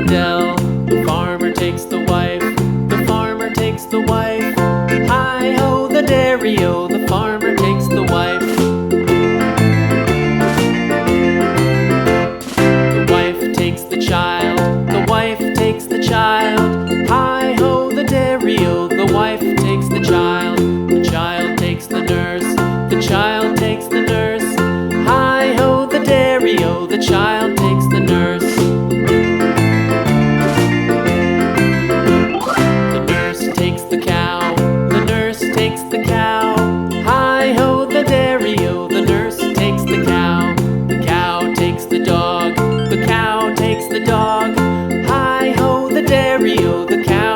dell. The farmer takes the wife, the farmer takes the wife. Hi-ho, the dairy-o, the farmer takes the wife. The wife takes the child, the wife takes the child. Hi-ho, the dairy-o, the wife takes the child. The child takes the nurse, the child takes the nurse. Hi-ho, the dairy-o, the child takes the nurse. The nurse takes the cow, the nurse takes the cow. Hi-ho, the dairy-o, the nurse takes the cow. The cow takes the dog, the cow takes the dog. Hi-ho, the dairy-o, the cow